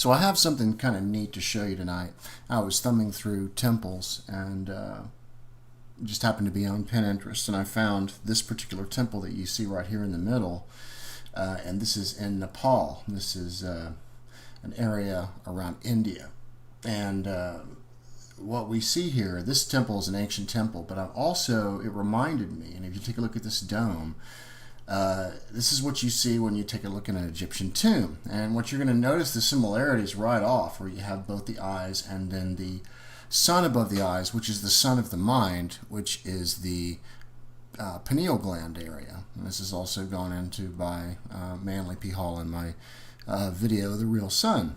So I have something kind of neat to show you tonight. I was thumbing through temples and just happened to be on Pinterest, and I found this particular temple that you see right here in the middle. And this is in Nepal. This is an area around India. And what we see here, this temple is an ancient temple, but it reminded me, and if you take a look at this dome, this is what you see when you take a look at an Egyptian tomb. And what you're going to notice the similarities right off, where you have both the eyes and then the sun above the eyes, which is the sun of the mind, which is the pineal gland area. And this is also gone into by Manly P. Hall in my video, The Real Sun.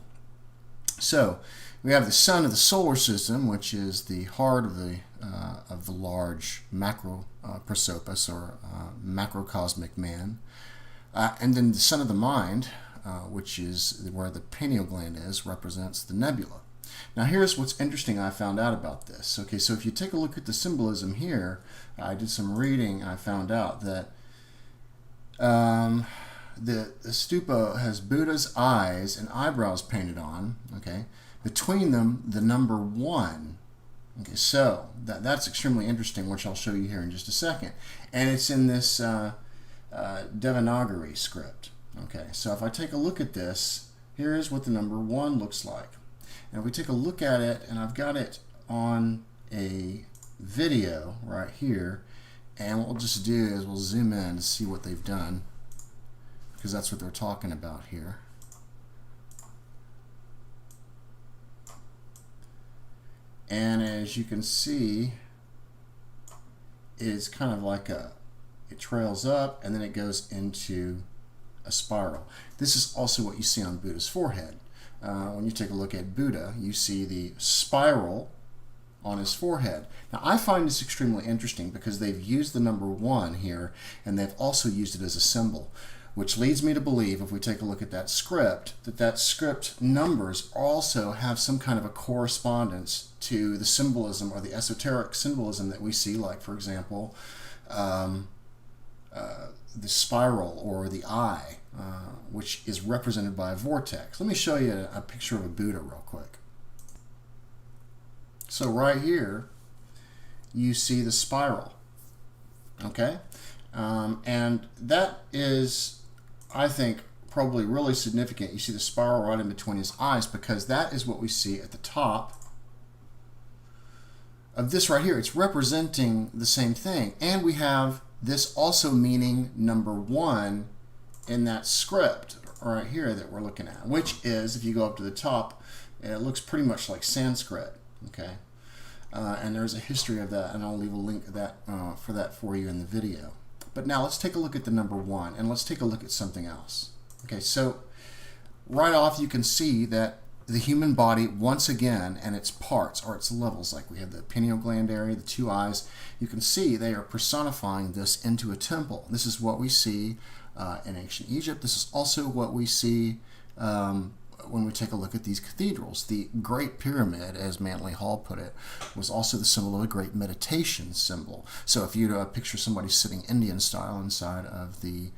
So we have the sun of the solar system, which is the heart of the large macro prosopis, or macrocosmic man, and then the sun of the mind, which is where the pineal gland is, represents the nebula. Now here's what's interesting I found out about this. Okay, so if you take a look at the symbolism here, I did some reading. I found out that the stupa has Buddha's eyes and eyebrows painted on. Okay, between them the number 1. Okay, so that's extremely interesting, which I'll show you here in just a second. And it's in this Devanagari script. Okay, so if I take a look at this, here is what the number 1 looks like. And if we take a look at it, and I've got it on a video right here, and what we'll just do is we'll zoom in to see what they've done, because that's what they're talking about here. And as you can see, it's kind of like it trails up and then it goes into a spiral. This is also what you see on Buddha's forehead. When you take a look at Buddha, you see the spiral on his forehead. Now I find this extremely interesting because they've used the number 1 here, and they've also used it as a symbol, which leads me to believe, if we take a look at that script, that script numbers also have some kind of a correspondence to the symbolism or the esoteric symbolism that we see, like, for example, the spiral or the eye, which is represented by a vortex. Let me show you a picture of a Buddha real quick. So right here, you see the spiral, okay? And that is, I think, probably really significant. You see the spiral right in between his eyes, because that is what we see at the top of this right here. It's representing the same thing. And we have this also meaning number 1 in that script right here that we're looking at, which is, if you go up to the top, it looks pretty much like Sanskrit, okay? And there's a history of that, and I'll leave a link of that, for that for you in the video. But now let's take a look at the number 1, and let's take a look at something else. Okay, so right off you can see that the human body, once again, and its parts, or its levels, like we have the pineal gland area, the 2 eyes, you can see they are personifying this into a temple. This is what we see in ancient Egypt. This is also what we see when we take a look at these cathedrals. The Great Pyramid, as Manly Hall put it, was also the symbol of a great meditation symbol. So if you picture somebody sitting Indian style inside of the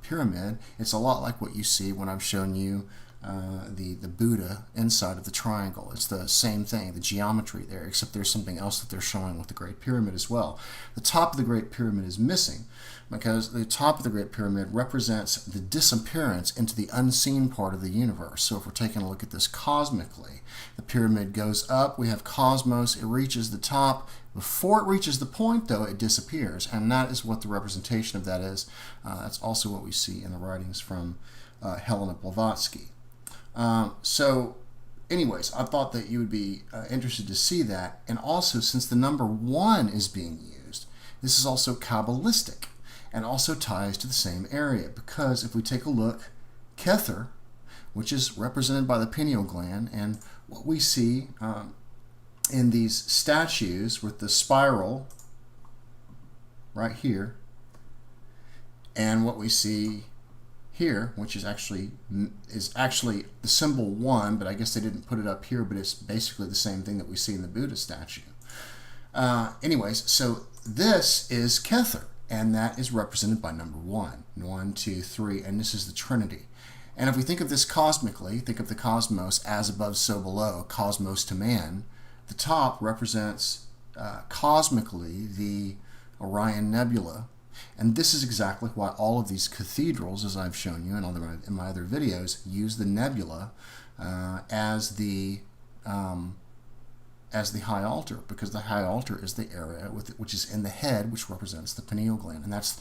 pyramid, it's a lot like what you see when I've shown you the Buddha inside of the triangle. It's the same thing, the geometry there, except there's something else that they're showing with the Great Pyramid as well. The top of the Great Pyramid is missing because the top of the Great Pyramid represents the disappearance into the unseen part of the universe. So if we're taking a look at this cosmically, the pyramid goes up, we have cosmos, it reaches the top. Before it reaches the point, though, it disappears, and that is what the representation of that is. That's also what we see in the writings from Helena Blavatsky. So anyways, I thought that you would be interested to see that. And also, since the number 1 is being used, this is also Kabbalistic and also ties to the same area, because if we take a look, Kether, which is represented by the pineal gland, and what we see in these statues with the spiral right here, and what we see here, which is actually the symbol 1, but I guess they didn't put it up here, but it's basically the same thing that we see in the Buddha statue. Anyways, so this is Kether, and that is represented by number 1, 1, 2, 3, and this is the Trinity. And if we think of this cosmically, think of the cosmos as above, so below, cosmos to man, the top represents cosmically the Orion Nebula. And this is exactly why all of these cathedrals, as I've shown you in my other videos, use the nebula as the high altar, because the high altar is the area which is in the head, which represents the pineal gland. And that's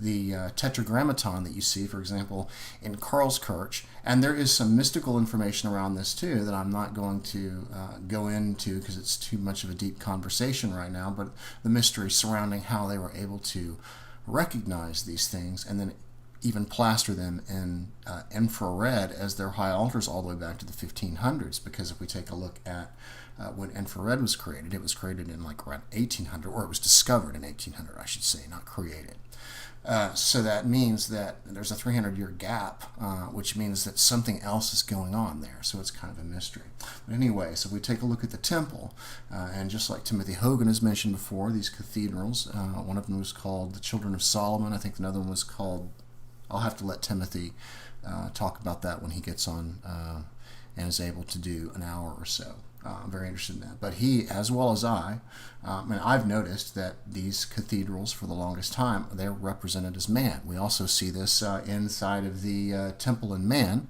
the tetragrammaton that you see, for example, in Karlskirch. And there is some mystical information around this too that I'm not going to go into because it's too much of a deep conversation right now, but the mystery surrounding how they were able to recognize these things and then even plaster them in infrared as their high altars all the way back to the 1500s. Because if we take a look at when infrared was created, it was created in like around 1800, or it was discovered in 1800, I should say, not created. So that means that there's a 300-year gap, which means that something else is going on there. So it's kind of a mystery. But anyway, so if we take a look at the temple, and just like Timothy Hogan has mentioned before, these cathedrals, one of them was called the Children of Solomon. I think another one was called, I'll have to let Timothy talk about that when he gets on and is able to do an hour or so. I'm very interested in that. But he, as well as I, and I've noticed that these cathedrals, for the longest time, they're represented as man. We also see this inside of the temple in Man,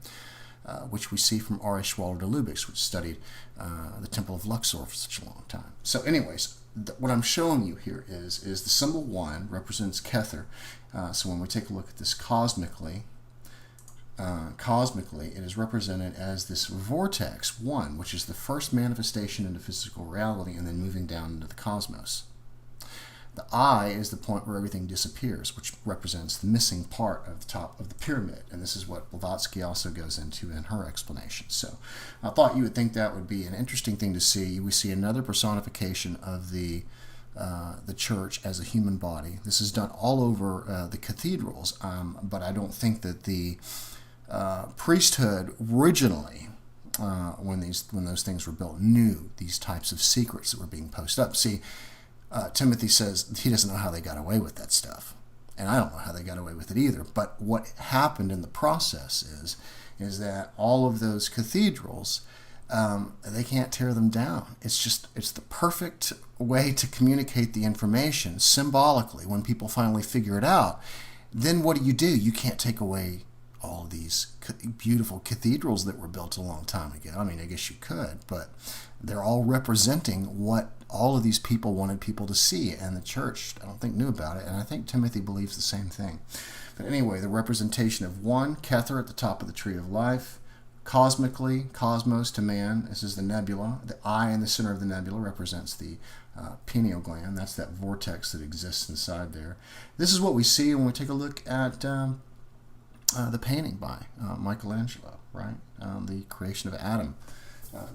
which we see from R.A. Schwaller de Lubicz, which studied the Temple of Luxor for such a long time. So anyways, what I'm showing you here is the symbol 1 represents Kether. So when we take a look at this cosmically, it is represented as this vortex 1, which is the first manifestation into physical reality and then moving down into the cosmos. The eye is the point where everything disappears, which represents the missing part of the top of the pyramid. And this is what Blavatsky also goes into in her explanation. So I thought you would think that would be an interesting thing to see. We see another personification of the church as a human body. This is done all over the cathedrals, but I don't think that the priesthood originally, when those things were built, knew these types of secrets that were being posted up. See, Timothy says he doesn't know how they got away with that stuff, and I don't know how they got away with it either. But what happened in the process is that all of those cathedrals, they can't tear them down. It's the perfect way to communicate the information symbolically. When people finally figure it out, then what do? You can't take away all of these beautiful cathedrals that were built a long time ago. I mean, I guess you could, but they're all representing what all of these people wanted people to see, and the church, I don't think, knew about it, and I think Timothy believes the same thing. But anyway, the representation of 1, Kether at the top of the tree of life, cosmically, cosmos to man, this is the nebula. The eye in the center of the nebula represents the pineal gland. That's that vortex that exists inside there. This is what we see when we take a look at the painting by Michelangelo, right? The creation of Adam.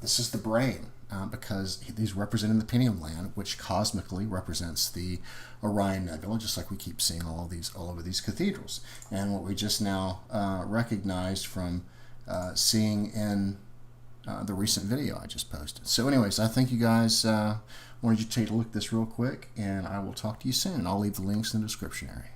This is the brain, because he's representing the pineal gland, which cosmically represents the Orion Nebula, just like we keep seeing all over these cathedrals. And what we just now recognized from seeing in the recent video I just posted. So anyways, I thank you guys. Wanted you to take a look at this real quick, and I will talk to you soon. I'll leave the links in the description area.